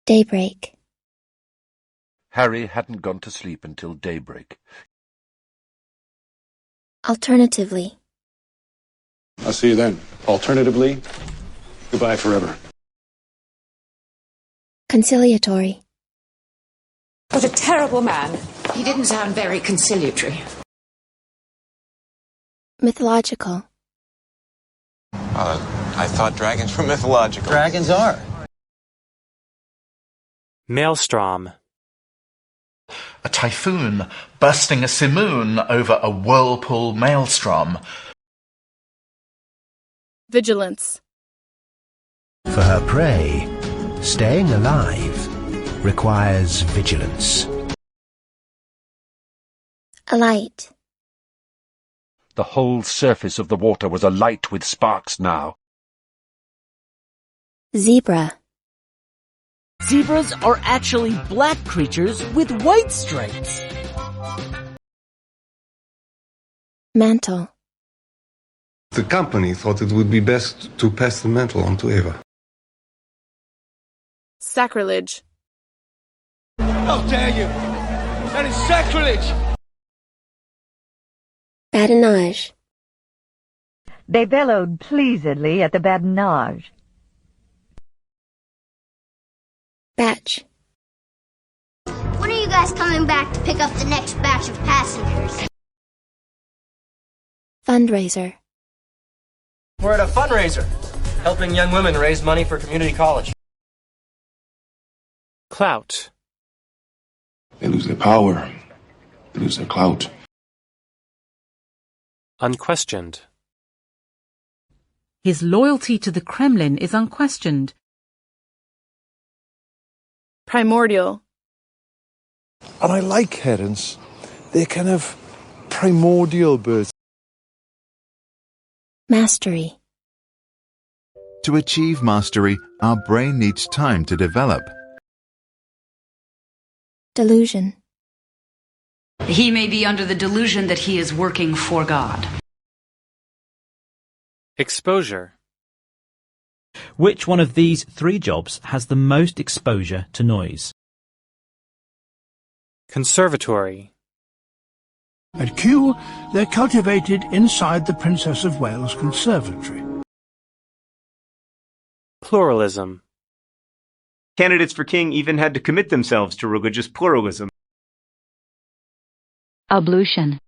Daybreak. Harry hadn't gone to sleep until daybreak. Alternatively. I'll see you then. Alternatively, goodbye forever. Conciliatory. What a terrible man. He didn't sound very conciliatory. Mythological. I thought dragons were mythological. Dragons are. Maelstrom. A typhoon bursting a simoon over a whirlpool maelstrom. Vigilance. For her prey, staying alive requires vigilance. Alight. The whole surface of the water was alight with sparks now. Zebra. Zebras are actually black creatures with white stripes. Mantle. The company thought it would be best to pass the mantle on to Eva. Sacrilege. How dare you! That is sacrilege! Badinage. They bellowed pleasedly at the badinage. Batch. When are you guys coming back to pick up the next batch of passengers? Fundraiser. We're at a fundraiser, helping young women raise money for community college. Clout. They lose their power. They lose their clout. Unquestioned. His loyalty to the Kremlin is unquestioned. Primordial. And I like herons. They're kind of primordial birds. Mastery. To achieve mastery, our brain needs time to develop. Delusion. He may be under the delusion that he is working for God. Exposure. Which one of these three jobs has the most exposure to noise? Conservatory. At Kew, they're cultivated inside the Princess of Wales Conservatory. Pluralism. Candidates for king even had to commit themselves to religious pluralism. Ablution.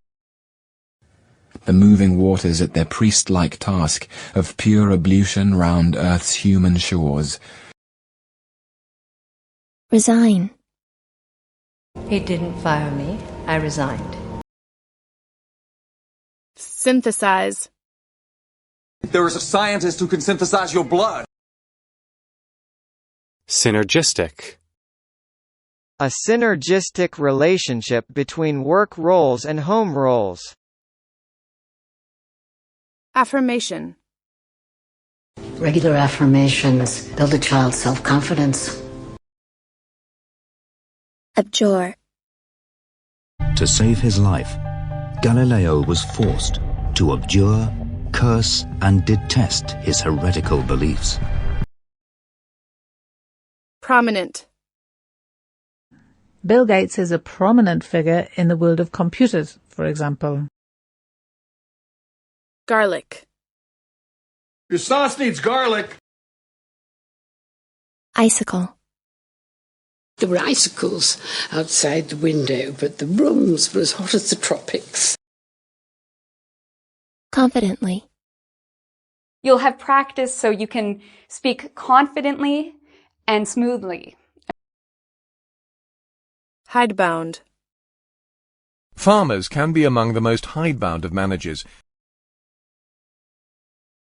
The moving waters at their priest-like task of pure ablution round earth's human shores. Resign. He didn't fire me. I resigned. Synthesize. There is a scientist who can synthesize your blood. Synergistic. A synergistic relationship between work roles and home roles. Affirmation. Regular affirmations build a child's self-confidence. Abjure. To save his life, Galileo was forced to abjure, curse, and detest his heretical beliefs. Prominent. Bill Gates is a prominent figure in the world of computers, for example. Garlic. Your sauce needs garlic. Icicle. There were icicles outside the window, but the rooms were as hot as the tropics. Confidently. You'll have practice so you can speak confidently and smoothly. Hidebound. Farmers can be among the most hidebound of managers.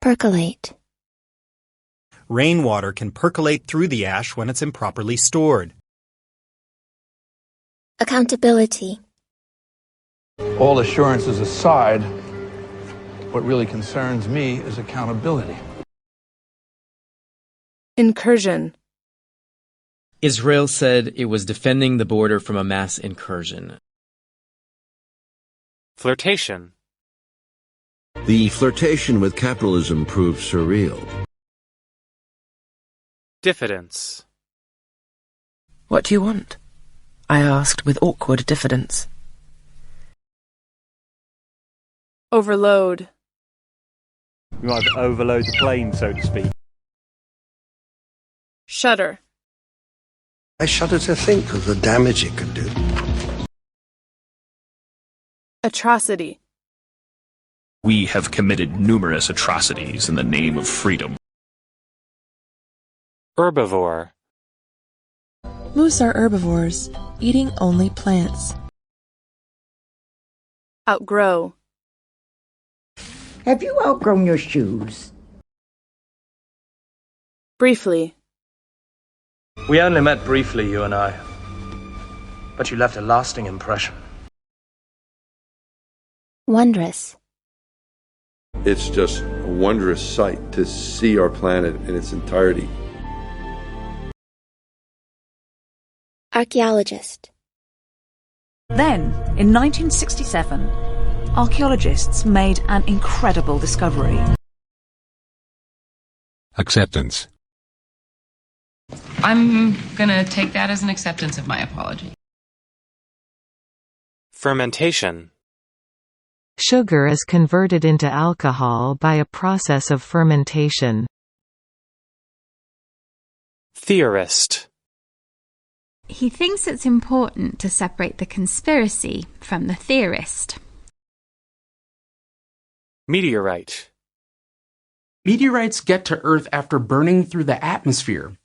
Percolate. Rainwater can percolate through the ash when it's improperly stored. Accountability. All assurances aside, what really concerns me is accountability. Incursion. Israel said it was defending the border from a mass incursion. Flirtation. The flirtation with capitalism proved surreal. Diffidence. What do you want? I asked with awkward diffidence. Overload. You might overload the plane, so to speak. Shudder. I shudder to think of the damage it could do. Atrocity. We have committed numerous atrocities in the name of freedom. Herbivore. Moose are herbivores, eating only plants. Outgrow. Have you outgrown your shoes? Briefly. We only met briefly, you and I. But you left a lasting impression. Wondrous. It's just a wondrous sight to see our planet in its entirety. Archaeologist. Then, in 1967, archaeologists made an incredible discovery. Acceptance. I'm gonna take that as an acceptance of my apology. Fermentation. Sugar is converted into alcohol by a process of fermentation. Theorist. He thinks it's important to separate the conspiracy from the theorist. Meteorite. Meteorites get to Earth after burning through the atmosphere.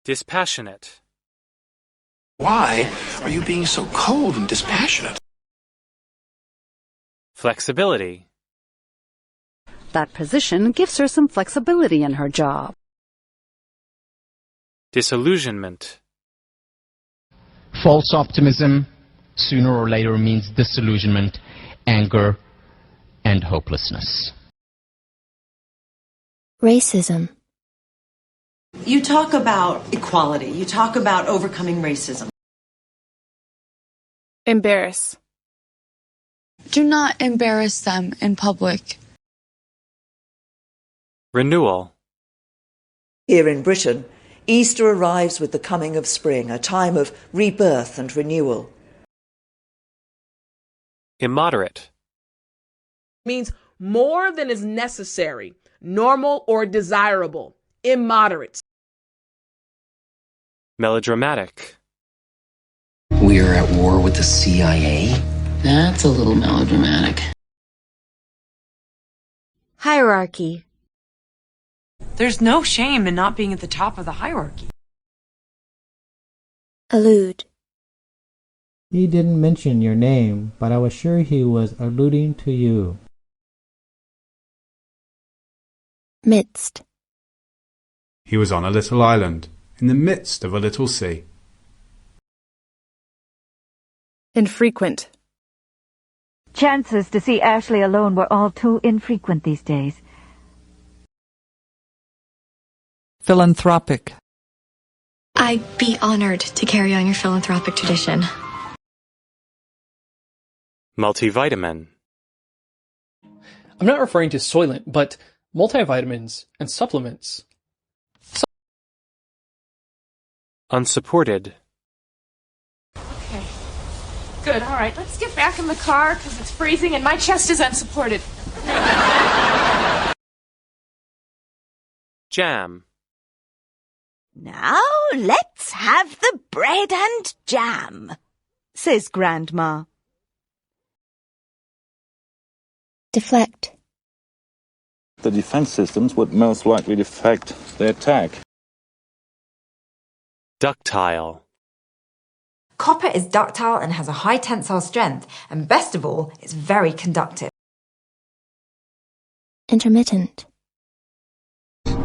Dispassionate. Why are you being so cold and dispassionate? Flexibility. That position gives her some flexibility in her job. Disillusionment. False optimism sooner or later means disillusionment, anger, and hopelessness. Racism. You talk about equality. You talk about overcoming racism. Embarrass. Do not embarrass them in public. Renewal. Here in Britain, Easter arrives with the coming of spring, a time of rebirth and renewal. Immoderate. Means more than is necessary, normal or desirable, immoderate. Melodramatic. We are at war with the CIA? That's a little melodramatic. Hierarchy. There's no shame in not being at the top of the hierarchy. Allude. He didn't mention your name, but I was sure he was alluding to you. Midst. He was on a little island, in the midst of a little sea. Infrequent. Chances to see Ashley alone were all too infrequent these days. Philanthropic. I'd be honored to carry on your philanthropic tradition. Multivitamin. I'm not referring to Soylent, but multivitamins and supplements. Unsupported. Okay. Good, all right. Let's get back in the car because it's freezing and my chest is unsupported. Jam. Now let's have the bread and jam, says Grandma. Deflect. The defense systems would most likely deflect the attack. Ductile. Copper is ductile and has a high tensile strength, and best of all, it's very conductive. Intermittent.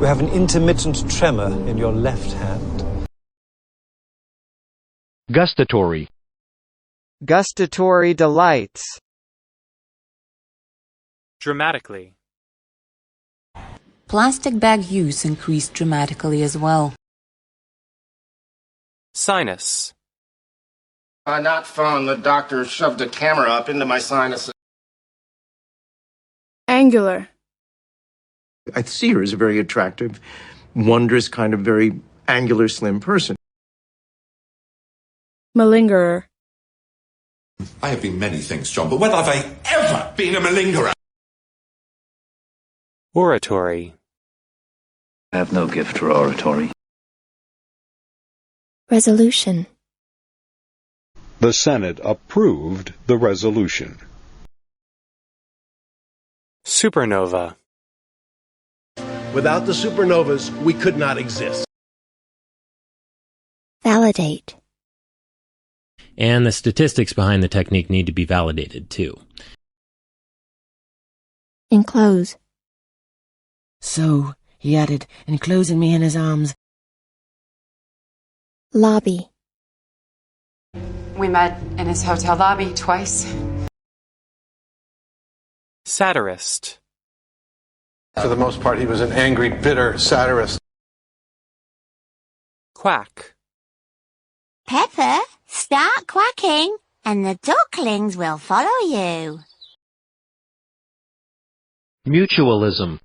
You have an intermittent tremor in your left hand. Gustatory. Gustatory delights. Dramatically. Plastic bag use increased dramatically as well. Sinus. Not fun. The doctor shoved a camera up into my sinuses. Angular. I see her as very attractive, wondrous, kind of very angular, slim person. Malingerer. I have been many things, John, but when have I ever been a malingerer? Oratory. I have no gift for oratory. Resolution. The Senate approved the resolution. Supernova. Without the supernovas, we could not exist. Validate. And the statistics behind the technique need to be validated, too. Enclose. So, he added, enclosing me in his arms. Lobby. We met in his hotel lobby twice. Satirist. For the most part, he was an angry, bitter satirist. Quack. Pepper, start quacking, and the ducklings will follow you. Mutualism.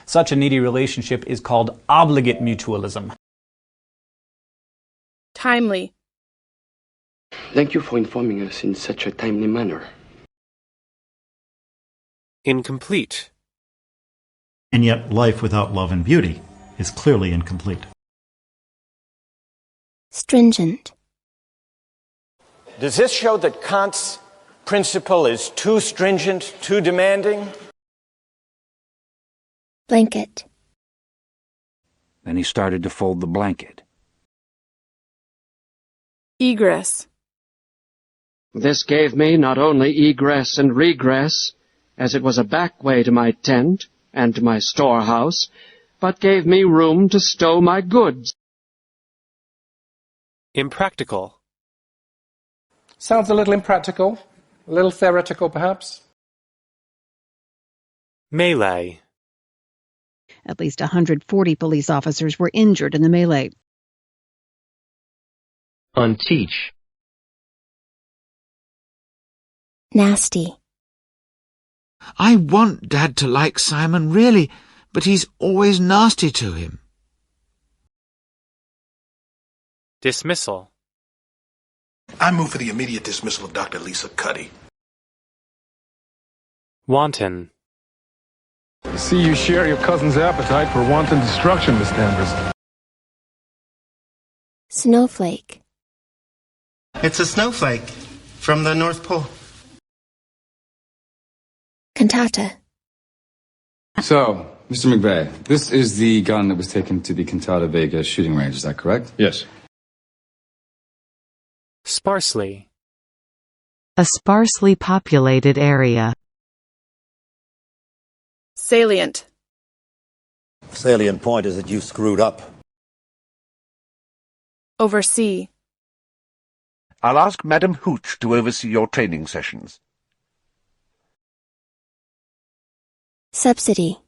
Such a needy relationship is called obligate mutualism. Timely. Thank you for informing us in such a timely manner. Incomplete. And yet life without love and beauty is clearly incomplete. Stringent. Does this show that Kant's principle is too stringent, too demanding? Blanket. Then he started to fold the blanket. Egress. This gave me not only egress and regress, as it was a back way to my tent and to my storehouse, but gave me room to stow my goods. Impractical. Sounds a little impractical, a little theoretical perhaps. Melee. At least 140 police officers were injured in the melee. Unteach. Nasty. I want Dad to like Simon, really, but he's always nasty to him. Dismissal. I move for the immediate dismissal of Dr. Lisa Cuddy. Wanton. I see you share your cousin's appetite for wanton destruction, Miss Danvers. Snowflake. It's a snowflake from the North Pole. Cantata. So, Mr. McVeigh, this is the gun that was taken to the Cantata Vega shooting range, is that correct? Yes. Sparsely. A sparsely populated area. Salient. Salient point is that you screwed up. Oversee. I'll ask Madam Hooch to oversee your training sessions. Subsidy.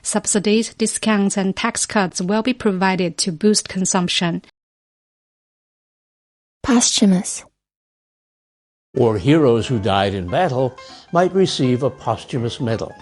Subsidies, discounts, and tax cuts will be provided to boost consumption. Posthumous. Or heroes who died in battle might receive a posthumous medal.